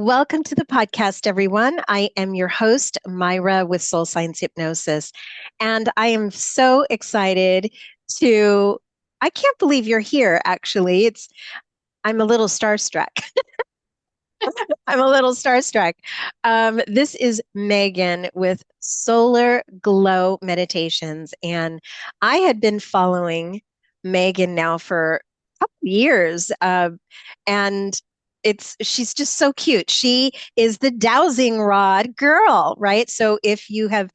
Welcome to the podcast, everyone. I am your host, Mayra with Soul Science Hypnosis. And I am so excited to, I can't believe you're here, actually. I'm a little starstruck. I'm a little starstruck. This is Megan with Solar Glow Meditations. And I had been following Megan now for a couple years. And she's just so cute. She is the dowsing rod girl, right? So if you have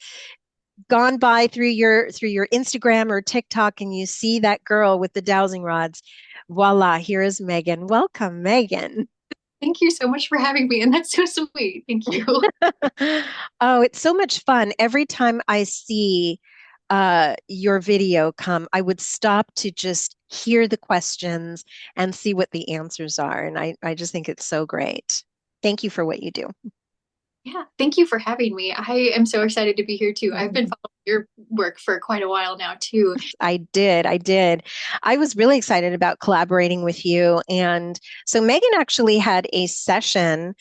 gone by through your Instagram or TikTok and you see that girl with the dowsing rods, voila, here is Megan. Welcome, Megan. Thank you so much for having me, and that's so sweet. Thank you. Oh, it's so much fun. Every time I see your video come, I would stop to just hear the questions and see what the answers are. And I just think it's so great. Thank you for what you do. Yeah, thank you for having me. I am so excited to be here too. I've been following your work for quite a while now too. I did. I did. I was really excited about collaborating with you. And so Megan actually had a session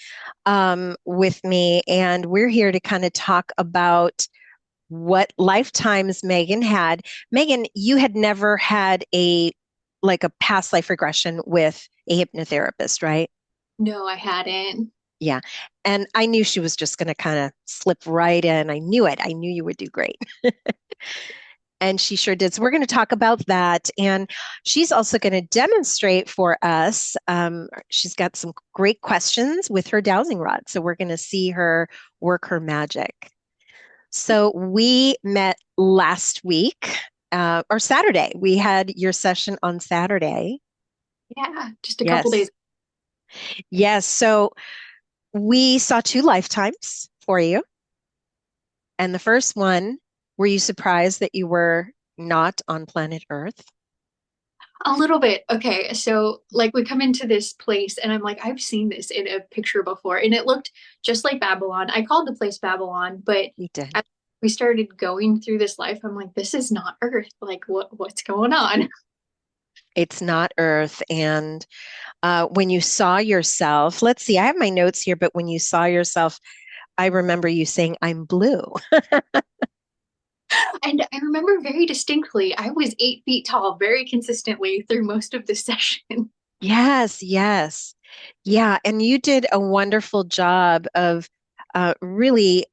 with me, and we're here to kind of talk about what lifetimes Megan had. Megan, you had never had a past life regression with a hypnotherapist, right? No, I hadn't. Yeah. And I knew she was just going to kind of slip right in. I knew it. I knew you would do great. And she sure did. So we're going to talk about that. And she's also going to demonstrate for us. She's got some great questions with her dowsing rod. So we're going to see her work her magic. So we met last week, or Saturday. We had your session on Saturday. Yeah, just a couple Yes. days. Yes. So we saw two lifetimes for you. And the first one, were you surprised that you were not on planet Earth? A little bit. Okay, so like we come into this place and I'm like, I've seen this in a picture before, and it looked just like Babylon. I called the place Babylon, but You did. as we started going through this life, I'm like, this is not Earth. Like what's going on? It's not Earth. And when you saw yourself, let's see, I have my notes here, but when you saw yourself, I remember you saying, I'm blue. And I remember very distinctly, I was 8 feet tall very consistently through most of the session. Yes, yes. Yeah. And you did a wonderful job of really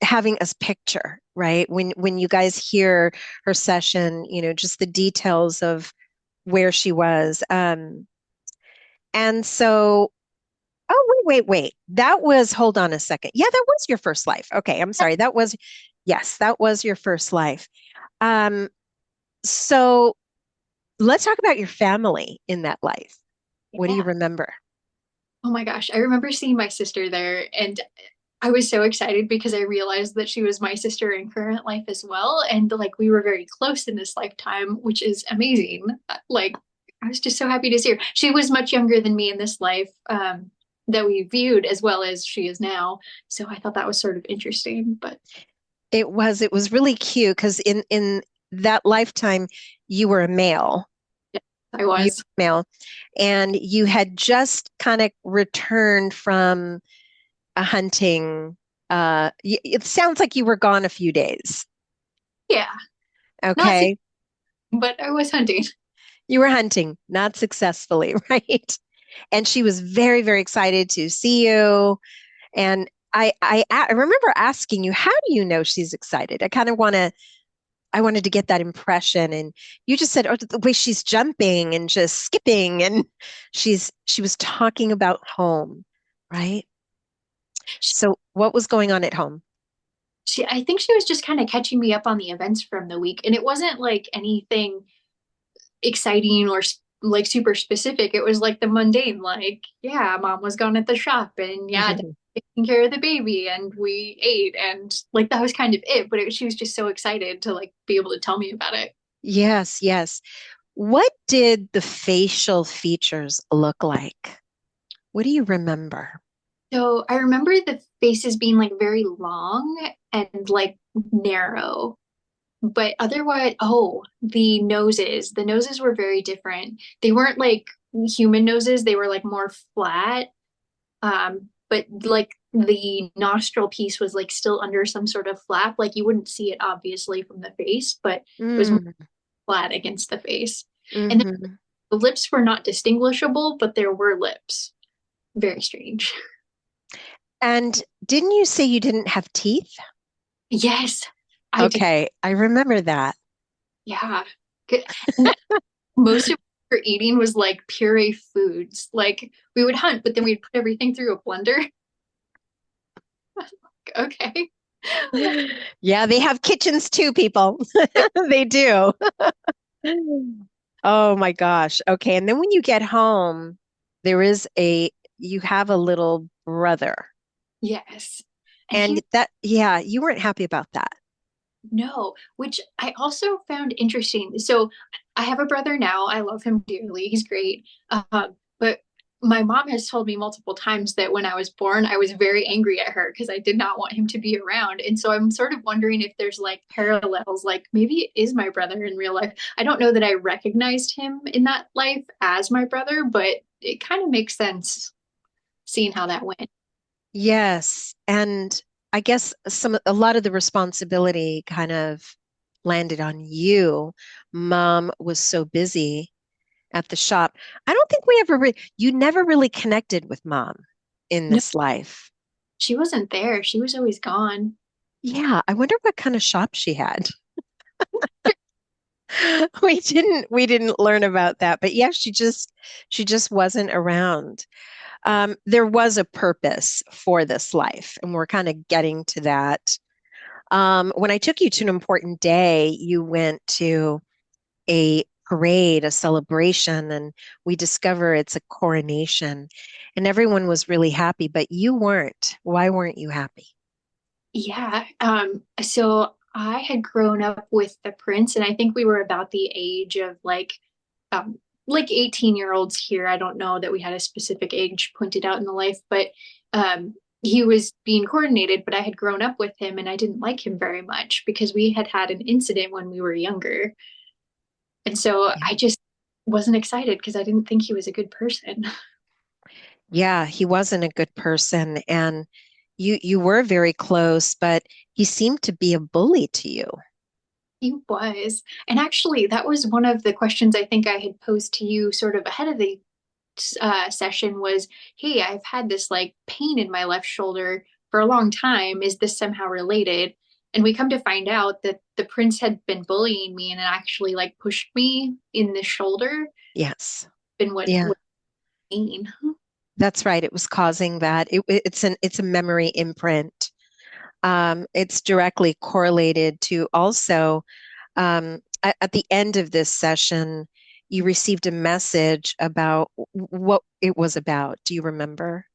having us picture, right? When you guys hear her session, just the details of where she was. And so, oh, wait. That was, hold on a second. Yeah, that was your first life. Okay, I'm sorry. Yes, that was your first life. Um, so let's talk about your family in that life. What do you Yeah. remember? Oh my gosh. I remember seeing my sister there, and I was so excited because I realized that she was my sister in current life as well. And like we were very close in this lifetime, which is amazing. Like I was just so happy to see her. She was much younger than me in this life, that we viewed as well as she is now. So I thought that was sort of interesting. But It was really cute because in that lifetime, you were a male. yeah, I You was. were male, and you had just kind of returned from a hunting. It sounds like you were gone a few days. Yeah. Not Okay. but I was hunting. You were hunting, not successfully, right? And she was very, very excited to see you. And I remember asking you, how do you know she's excited? I wanted to get that impression. And you just said, oh, the way she's jumping and just skipping. And she was talking about home, right? So what was going on at home? I think she was just kind of catching me up on the events from the week, and it wasn't like anything exciting or like super specific. It was like the mundane, like, yeah, mom was gone at the shop, and yeah, dad taking care of the baby, and we ate, and like that was kind of it. But she was just so excited to like be able to tell me about it. Yes, yes. What did the facial features look like? What do you remember? So I remember the faces being like very long and like narrow. But otherwise, oh, the noses were very different. They weren't like human noses, they were like more flat. but like the nostril piece was like still under some sort of flap. Like you wouldn't see it obviously from the face, but it was more Mm, flat against the face. And then hmm. the lips were not distinguishable, but there were lips. Very strange. And didn't you say you didn't have teeth? Yes, I did. Okay, I remember that. Yeah. And most of what we were eating was like puree foods. Like we would hunt, but then we'd put everything through a blender. Okay. Yeah, they have kitchens too, people. They do. Oh my gosh. Okay, and then when you get home, you have a little brother. Yes. And And he, that, yeah, you weren't happy about that. no, which I also found interesting. So I have a brother now. I love him dearly. He's great. But my mom has told me multiple times that when I was born, I was very angry at her because I did not want him to be around. And so I'm sort of wondering if there's like parallels, like maybe it is my brother in real life. I don't know that I recognized him in that life as my brother, but it kind of makes sense seeing how that went. Yes. And I guess a lot of the responsibility kind of landed on you. Mom was so busy at the shop. I don't think you never really connected with mom in No, this life. she wasn't there. She was always gone. Yeah, I wonder what kind of shop she had. We didn't learn about that, but yeah, she just wasn't around. There was a purpose for this life, and we're kind of getting to that. When I took you to an important day, you went to a parade, a celebration, and we discover it's a coronation, and everyone was really happy, but you weren't. Why weren't you happy? Yeah. So I had grown up with the prince, and I think we were about the age of like 18-year-olds here. I don't know that we had a specific age pointed out in the life, but he was being coordinated, but I had grown up with him and I didn't like him very much because we had had an incident when we were younger. And so Yeah. I just wasn't excited because I didn't think he was a good person. Yeah, he wasn't a good person, and you were very close, but he seemed to be a bully to you. He was. And actually, that was one of the questions I think I had posed to you sort of ahead of the session was, hey, I've had this like pain in my left shoulder for a long time. Is this somehow related? And we come to find out that the prince had been bullying me and actually like pushed me in the shoulder, Yes. been what Yeah. pain. That's right. It was causing that. It's a memory imprint. It's directly correlated to also at the end of this session, you received a message about what it was about. Do you remember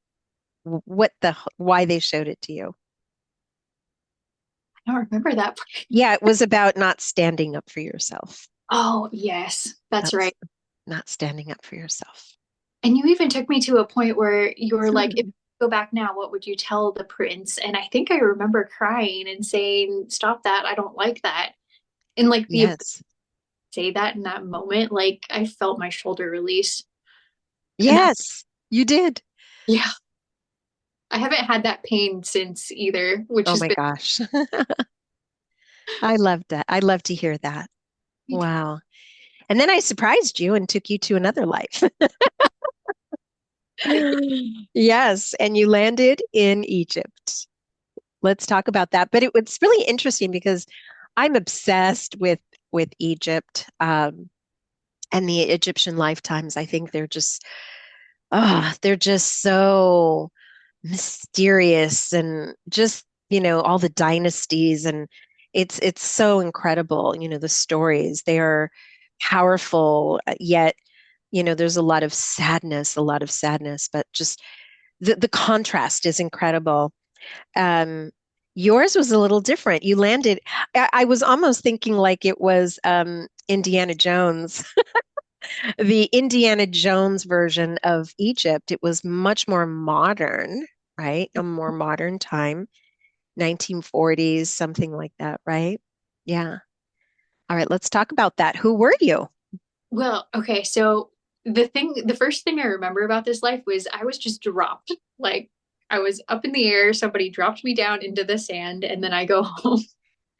why they showed it to you? I don't remember that. Yeah, it was about not standing up for yourself. Oh, yes, that's That's right. not standing up for yourself. And you even took me to a point where you were like, if Hmm. you go back now, what would you tell the prince? And I think I remember crying and saying, stop that. I don't like that. And like the Yes. say that in that moment, like I felt my shoulder release. And that, Yes, you did. yeah, I haven't had that pain since either, which Oh has my been, gosh. I loved that. I love to hear that. Wow. And then I surprised you and took you to another life. Yes, and you landed in Egypt. Let's talk about that. But it's really interesting because I'm obsessed with Egypt and the Egyptian lifetimes. I think they're just so mysterious and just, all the dynasties and it's so incredible. The stories. They are powerful, yet, there's a lot of sadness, but just the contrast is incredible. Um, Yours was a little different. You landed, I was almost thinking like it was Indiana Jones, the Indiana Jones version of Egypt. It was much more modern, right? A more modern time, 1940s, something like that, right? Yeah. All right, let's talk about that. Who were you? well, okay. So the first thing I remember about this life was I was just dropped. Like I was up in the air, somebody dropped me down into the sand, and then I go home.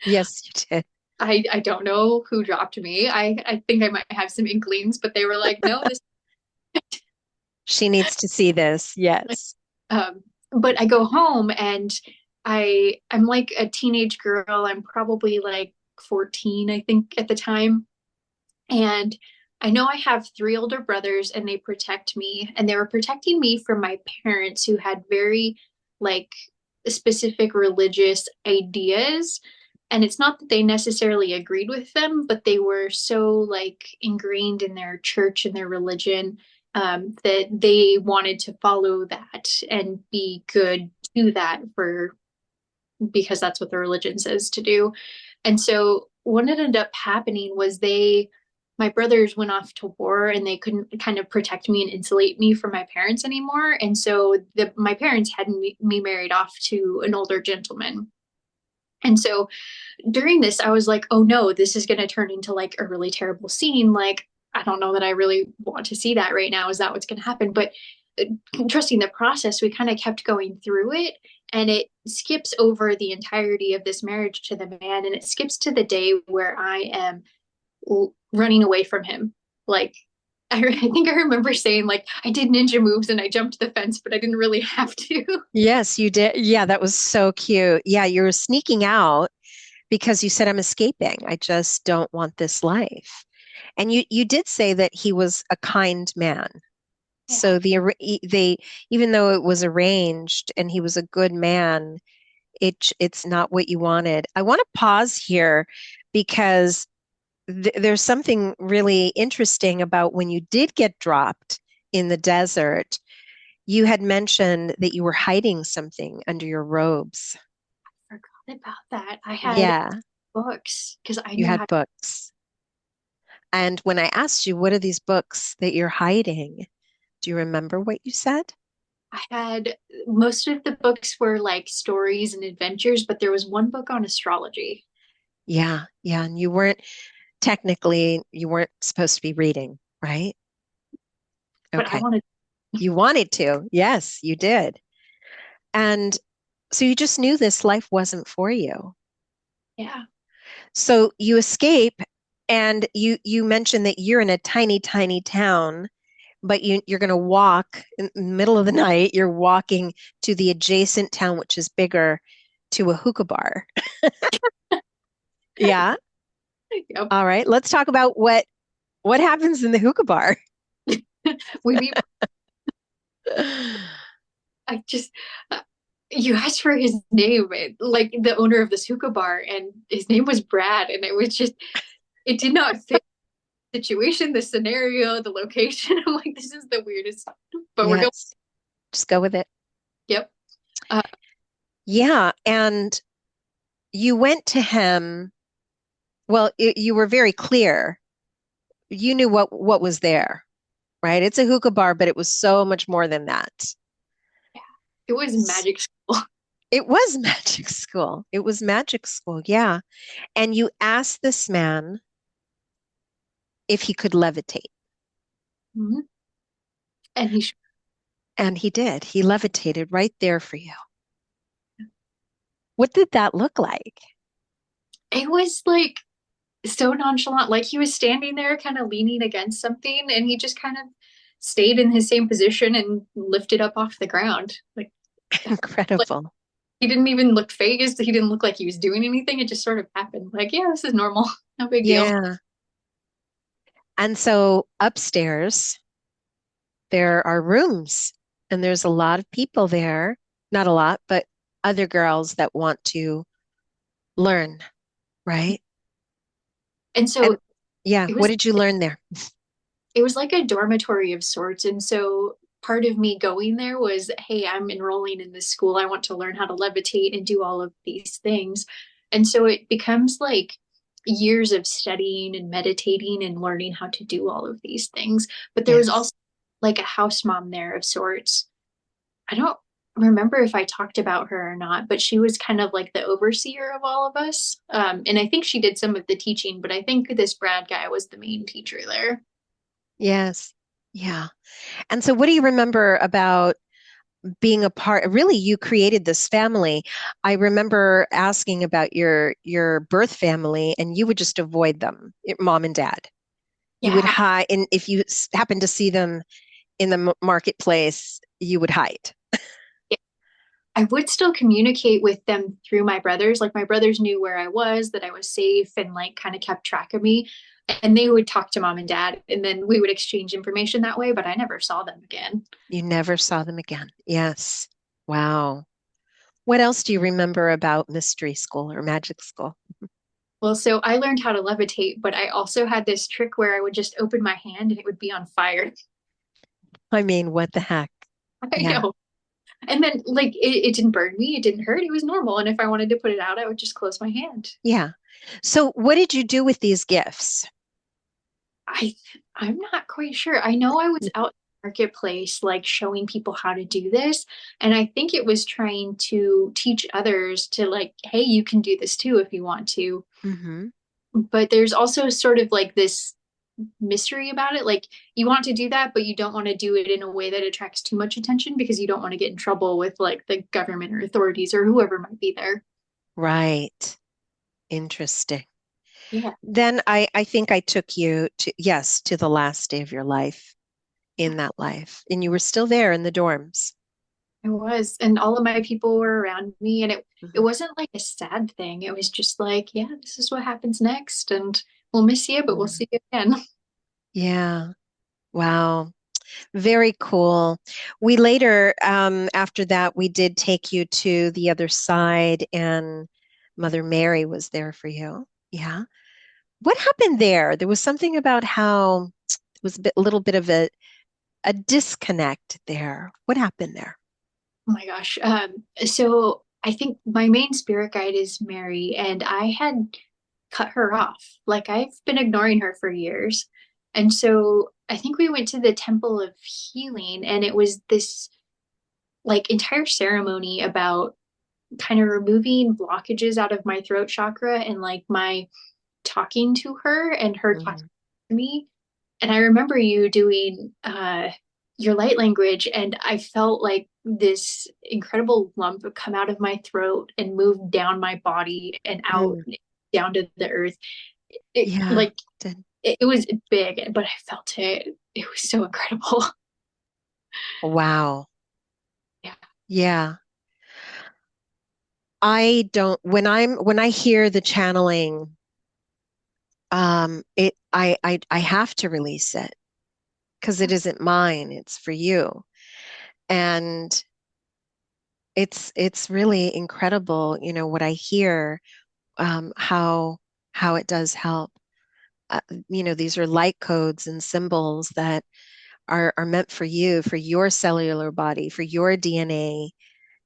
Yes, you did. I don't know who dropped me. I think I might have some inklings, but they were like, no, this She needs to see this. Yes. but I go home and I'm like a teenage girl. I'm probably like 14, I think, at the time. And I know I have three older brothers and they protect me. And they were protecting me from my parents who had very like specific religious ideas. And it's not that they necessarily agreed with them, but they were so like ingrained in their church and their religion that they wanted to follow that and be good to that for because that's what the religion says to do. And so what ended up happening was my brothers went off to war and they couldn't kind of protect me and insulate me from my parents anymore. And so my parents had me married off to an older gentleman. And so during this, I was like, oh no, this is going to turn into like a really terrible scene. Like, I don't know that I really want to see that right now. Is that what's going to happen? But trusting the process, we kind of kept going through it. And it skips over the entirety of this marriage to the man. And it skips to the day where I am running away from him. Like, I think I remember saying, like, I did ninja moves and I jumped the fence, but I didn't really have to. Yes, you did. Yeah, that was so cute. Yeah, you were sneaking out because you said, I'm escaping. I just don't want this life. And you did say that he was a kind man. Yeah. So they even though it was arranged and he was a good man, it's not what you wanted. I want to pause here because there's something really interesting about when you did get dropped in the desert. You had mentioned that you were hiding something under your robes. Forgot about that. I had Yeah, books because I you knew had how. books. And when I asked you, what are these books that you're hiding? Do you remember what you said? I had most of the books were like stories and adventures, but there was one book on astrology. Yeah, yeah. And you weren't supposed to be reading, right? But I Okay. wanted, You wanted to. Yes, you did. And so you just knew this life wasn't for you. yeah. So you escape and you mentioned that you're in a tiny, tiny town, but you're going to walk in the middle of the night. You're walking to the adjacent town, which is bigger, to a hookah bar. Yeah. Yep. All right. Let's talk about what happens in the hookah bar. We meet. I just, uh, you asked for his name, like the owner of this hookah bar, and his name was Brad, and it was just, it did not fit the situation, the scenario, the location. I'm like, this is the weirdest, but we're going. Yes. Just go with it. Yep. Uh, Yeah. And you went to him. Well, you were very clear. You knew what was there, right? It's a hookah bar, but it was so much more than that. yeah. It was magic school. It was magic school. It was magic school, yeah. And you asked this man if he could levitate, Mhm. And he and he did. He levitated right there for you. What did that look like? it was like so nonchalant. Like he was standing there kind of leaning against something and he just kind of stayed in his same position and lifted up off the ground. Like Incredible. he didn't even look phased. He didn't look like he was doing anything. It just sort of happened. Like, yeah, this is normal. No big deal. Yeah. And so upstairs, there are rooms, and there's a lot of people there. Not a lot, but other girls that want to learn, right? And And so yeah, it what was did you learn there? it was like a dormitory of sorts. And so part of me going there was, hey, I'm enrolling in this school. I want to learn how to levitate and do all of these things. And so it becomes like years of studying and meditating and learning how to do all of these things. But there was Yes. also like a house mom there of sorts. I don't remember if I talked about her or not, but she was kind of like the overseer of all of us. And I think she did some of the teaching, but I think this Brad guy was the main teacher there. Yes. Yeah. And so what do you remember about being a part, really, you created this family. I remember asking about your birth family, and you would just avoid them, your mom and dad. You would Yeah. hide, and if you happen to see them in the marketplace, you would hide. I would still communicate with them through my brothers. Like my brothers knew where I was, that I was safe, and like kind of kept track of me. And they would talk to mom and dad, and then we would exchange information that way, but I never saw them again. You never saw them again. Yes. Wow. What else do you remember about mystery school or magic school? Well, so I learned how to levitate, but I also had this trick where I would just open my hand and it would be on fire. I mean, what the heck? I Yeah. know. And then, like, it didn't burn me, it didn't hurt, it was normal. And if I wanted to put it out, I would just close my hand. Yeah. So, what did you do with these gifts? I I'm not quite sure. I know I was out in the marketplace like showing people how to do this, and I think it was trying to teach others to like, hey, you can do this too if you want to. Mm-hmm. But there's also sort of like this mystery about it. Like you want to do that, but you don't want to do it in a way that attracts too much attention because you don't want to get in trouble with like the government or authorities or whoever might be there. Right. Interesting. Yeah, Then I think I took you to, yes, to the last day of your life in that life, and you were still there in the dorms. it was. And all of my people were around me, and it Mhm. wasn't like a sad thing. It was just like, yeah, this is what happens next, and we'll miss you, but we'll Mm. see you again. Yeah. Wow. Very cool. We later, after that, we did take you to the other side, and Mother Mary was there for you. Yeah. What happened there? There was something about how it was a little bit of a disconnect there. What happened there? Oh my gosh. So I think my main spirit guide is Mary, and I had cut her off. Like I've been ignoring her for years. And so I think we went to the Temple of Healing, and it was this like entire ceremony about kind of removing blockages out of my throat chakra and like my talking to her and her talking Mhm. to me. And I remember you doing your light language, and I felt like this incredible lump come out of my throat and move down my body and out Mm. down to the earth. It Yeah. like it was big, but I felt it. It was so incredible. Wow. Yeah. Yeah. I don't when I hear the channeling, I have to release it because it isn't mine, it's for you. And it's really incredible, what I hear, how it does help. These are light codes and symbols that are meant for you, for your cellular body, for your DNA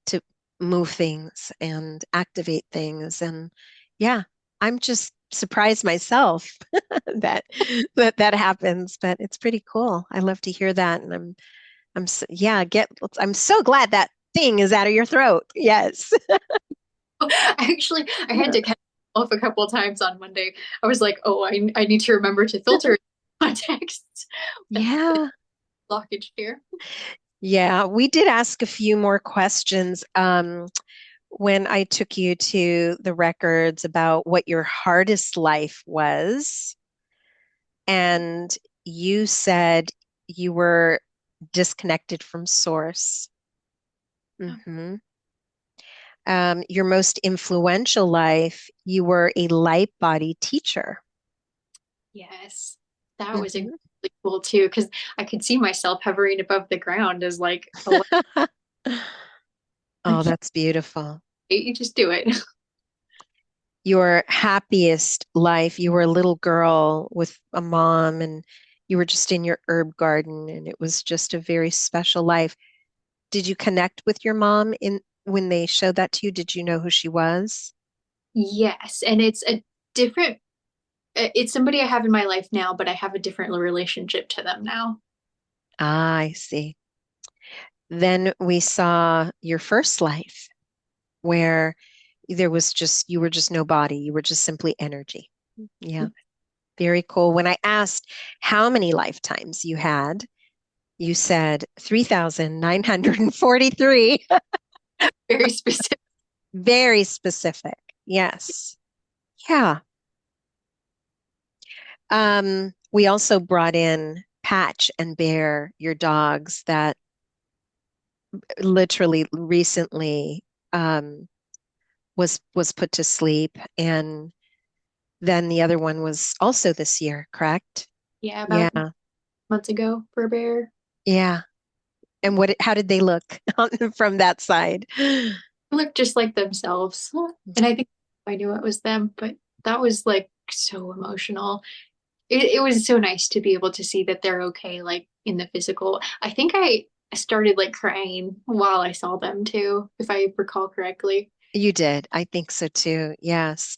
to move things and activate things. And yeah, I'm just surprised myself that that happens, but it's pretty cool. I love to hear that, and yeah, I'm so glad that thing is out of your throat. Yes. Actually, I had to catch myself a couple of times on Monday. I was like, oh, I need to remember to filter context with Yeah. blockage here. Yeah, we did ask a few more questions when I took you to the records about what your hardest life was. And you said you were disconnected from source. Hmm. Your most influential life, you were a light body teacher. Yes, that was Hmm. incredibly cool too, because I could see myself hovering above the ground as like a Oh, like that's beautiful. you just do it. Your happiest life, you were a little girl with a mom, and you were just in your herb garden, and it was just a very special life. Did you connect with your mom in when they showed that to you? Did you know who she was? Yes, and it's a different. It's somebody I have in my life now, but I have a different relationship to them now. Ah, I see. Then we saw your first life where you were just no body. You were just simply energy. Yeah, very cool. When I asked how many lifetimes you had, You said 3,943. Very specific. Very specific. Yes. Yeah. We also brought in Patch and Bear, your dogs that literally recently um, was put to sleep, and then the other one was also this year, correct? Yeah, Yeah, about months ago for a bear. yeah. And how did they look from that side? Looked just like themselves. And I think I knew it was them, but that was like so emotional. It was so nice to be able to see that they're okay, like in the physical. I think I started like crying while I saw them too, if I recall correctly. You did. I think so too. Yes.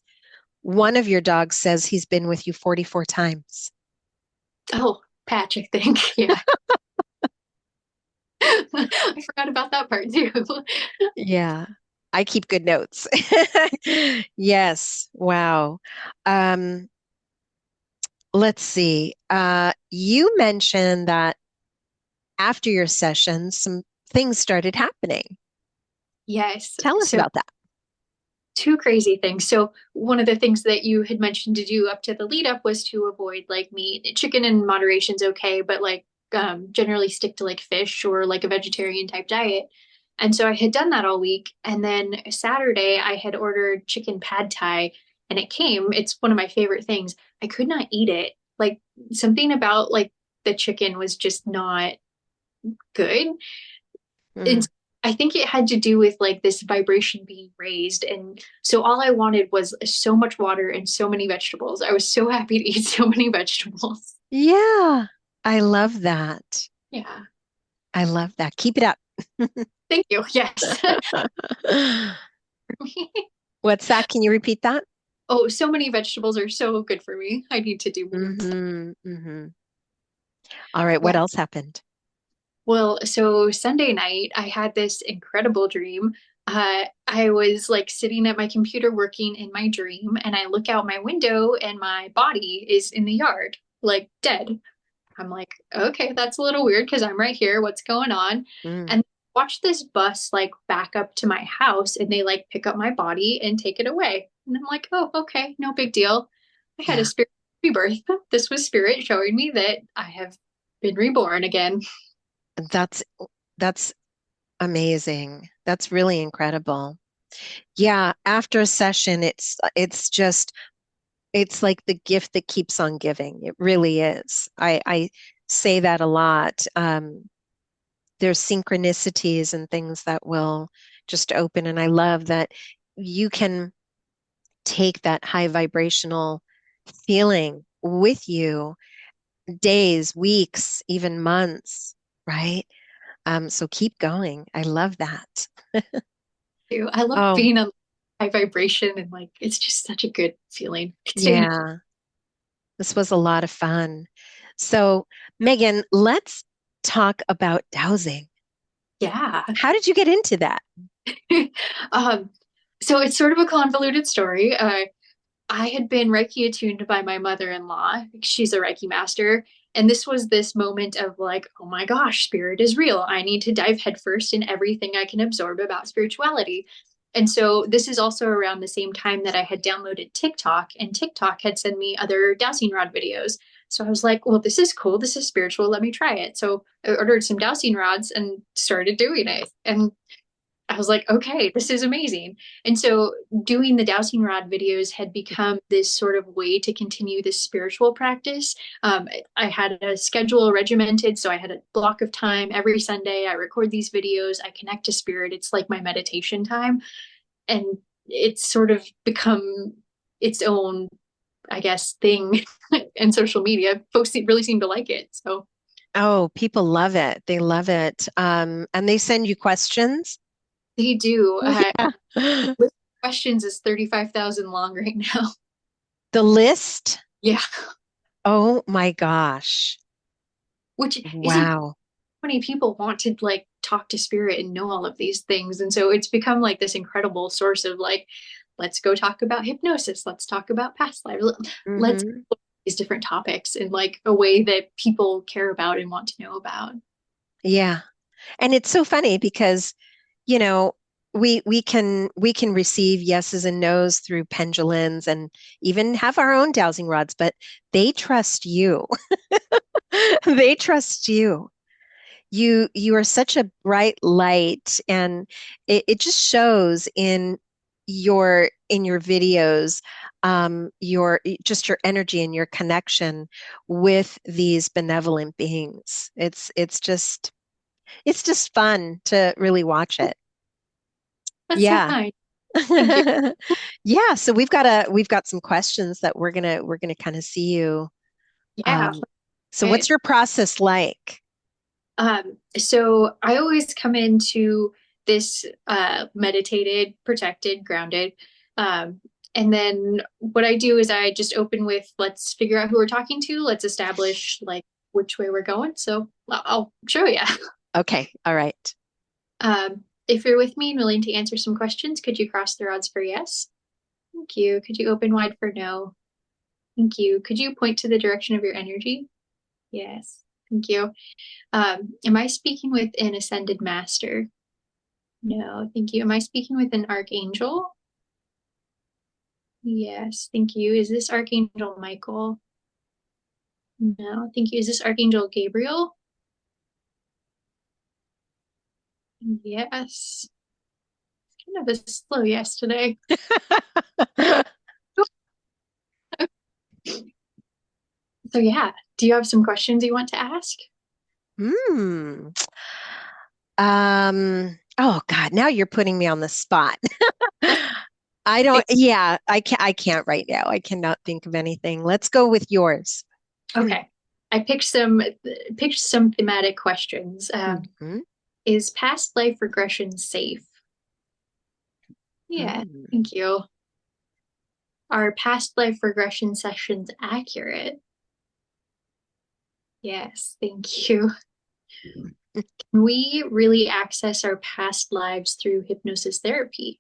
One of your dogs says he's been with you 44 times. Oh, Patch, I think. Yeah. I forgot about that part too. Yeah. I keep good notes. Yes. Wow. Um, let's see. You mentioned that after your session, some things started happening. Yes. Tell us So about that. two crazy things. So one of the things that you had mentioned to do up to the lead up was to avoid like meat. Chicken in moderation's okay, but like generally stick to like fish or like a vegetarian type diet. And so I had done that all week. And then Saturday I had ordered chicken pad thai and it came. It's one of my favorite things. I could not eat it. Like something about like the chicken was just not good. And Mm. I think it had to do with like this vibration being raised. And so all I wanted was so much water and so many vegetables. I was so happy to eat so many vegetables. Yeah. I love that. Yeah. I love that. Keep it up. Thank you. Yes. What's that? Can you repeat that? Oh, so many vegetables are so good for me. I need to do more. Hmm. All right. What else happened? Well, so Sunday night, I had this incredible dream. I was like sitting at my computer working in my dream, and I look out my window, and my body is in the yard, like dead. I'm like, okay, that's a little weird because I'm right here. What's going on? Mm. And watch this bus like back up to my house, and they like pick up my body and take it away. And I'm like, oh, okay, no big deal. I had a Yeah. spirit rebirth. This was spirit showing me that I have been reborn again. That's that's amazing. That's really incredible. Yeah, after a session, it's just it's like the gift that keeps on giving. It really is. I say that a lot. There's synchronicities and things that will just open, and I love that you can take that high vibrational feeling with you days, weeks, even months, right? So keep going. I love that. Too. I love Oh, being on high vibration and like it's just such a good feeling. yeah. This was a lot of fun. So, Megan, let's talk about dowsing. Yeah. How did you get into that? um, so it's sort of a convoluted story. I had been Reiki attuned by my mother-in-law. She's a Reiki master. And this was this moment of like, oh my gosh, spirit is real. I need to dive headfirst in everything I can absorb about spirituality. And so this is also around the same time that I had downloaded TikTok, and TikTok had sent me other dowsing rod videos. So I was like, well, this is cool. This is spiritual. Let me try it. So I ordered some dowsing rods and started doing it. And I was like, okay, this is amazing. And so doing the dowsing rod videos had become this sort of way to continue this spiritual practice. I had a schedule regimented. So I had a block of time every Sunday. I record these videos. I connect to spirit. It's like my meditation time. And it's sort of become its own, I guess, thing in social media. Folks really seem to like it. So Oh, people love it. They love it. And they send you questions. they do. Yeah. List of questions is 35,000 long right now. The list. Yeah. Oh my gosh. Which isn't Wow. many people want to like talk to spirit and know all of these things. And so it's become like this incredible source of like, let's go talk about hypnosis. Let's talk about past life. Let's Hmm. look at these different topics in like a way that people care about and want to know about. Yeah. And it's so funny because, you know, we can receive yeses and nos through pendulums and even have our own dowsing rods, but they trust you. They trust you. You are such a bright light, and it just shows in your videos, your just your energy and your connection with these benevolent beings. It's just fun to really watch it. That's so Yeah. kind. Thank you. Yeah, so we've got some questions that we're gonna kind of see you. Yeah. Um, so what's Okay. your process like? So I always come into this meditated, protected, grounded. Um, and then what I do is I just open with, let's figure out who we're talking to. Let's establish like which way we're going. So I'll show you. Okay, all right. If you're with me and willing to answer some questions, could you cross the rods for yes? Thank you. Could you open wide for no? Thank you. Could you point to the direction of your energy? Yes. Thank you. Am I speaking with an ascended master? No, thank you. Am I speaking with an archangel? Yes, thank you. Is this Archangel Michael? No, thank you. Is this Archangel Gabriel? Yes. Kind of a slow yes today. So yeah, do you have some questions you want to ask? Hmm. Oh God, now you're putting me on the spot. I don't, yeah, I can't right now. I cannot think of anything. Let's go with yours. Okay. I picked some thematic questions. Mhm. Is past life regression safe? Yeah, Mm. thank you. Are past life regression sessions accurate? Yes, thank you. Can we really access our past lives through hypnosis therapy?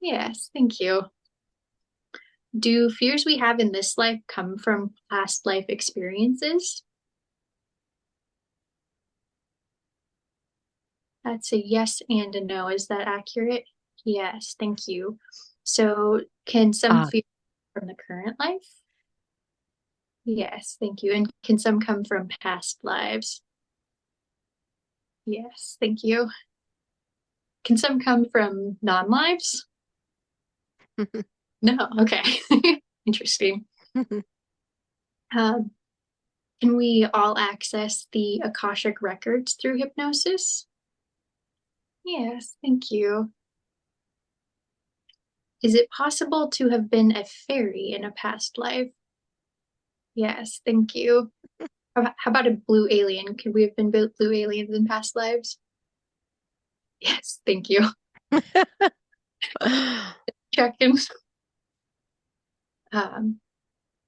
Yes, thank you. Do fears we have in this life come from past life experiences? That's a yes and a no. Is that accurate? Yes, thank you. So, can some Ah, fear from the current life? Yes, thank you. And can some come from past lives? Yes, thank you. Can some come from non-lives? No, okay. Interesting. Um, can we all access the Akashic records through hypnosis? Yes, thank you. Is it possible to have been a fairy in a past life? Yes, thank you. How about a blue alien? Could we have been blue aliens in past lives? Yes, thank you. Checking. Um,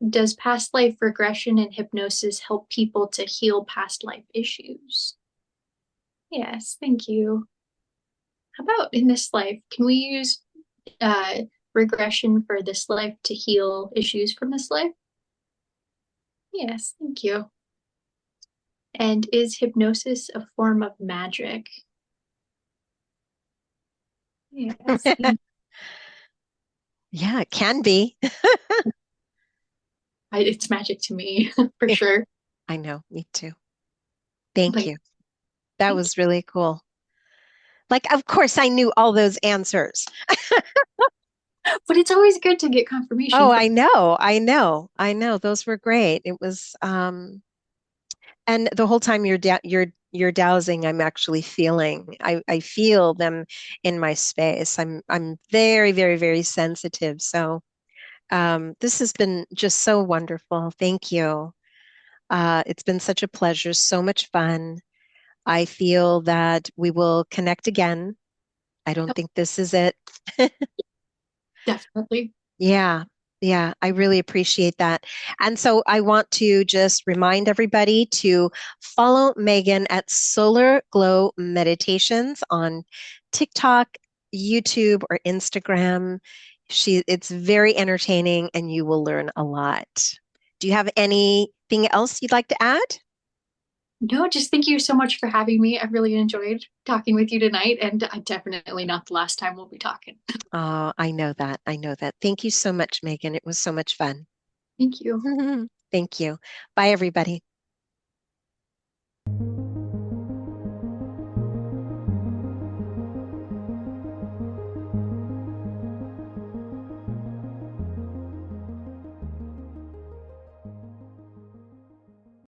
does past life regression and hypnosis help people to heal past life issues? Yes, thank you. How about in this life? Can we use uh, regression for this life to heal issues from this life? Yes, thank you. And is hypnosis a form of magic? Yes, yeah, it can be. it's magic to me for sure. I know, me too. Thank Like, you. That was really cool. Like, of course, I knew all those answers. but it's always good to get confirmation Oh, from. I know, I know, I know. Those were great. It was, and the whole time you're dowsing, I'm actually feeling. I feel them in my space. I'm very, very, very sensitive. So, this has been just so wonderful. Thank you. It's been such a pleasure, so much fun. I feel that we will connect again. I don't Oh, think this is it. definitely. Yeah, yeah, I really appreciate that. And so I want to just remind everybody to follow Megan at Solar Glow Meditations on TikTok, YouTube, or Instagram. It's very entertaining and you will learn a lot. Do you have anything else you'd like to add? No, just thank you so much for having me. I really enjoyed talking with you tonight, and definitely not the last time we'll be talking. Oh, I know that. I know that. Thank you so much, Megan. It was so much fun. Thank you. Thank you. Bye, everybody.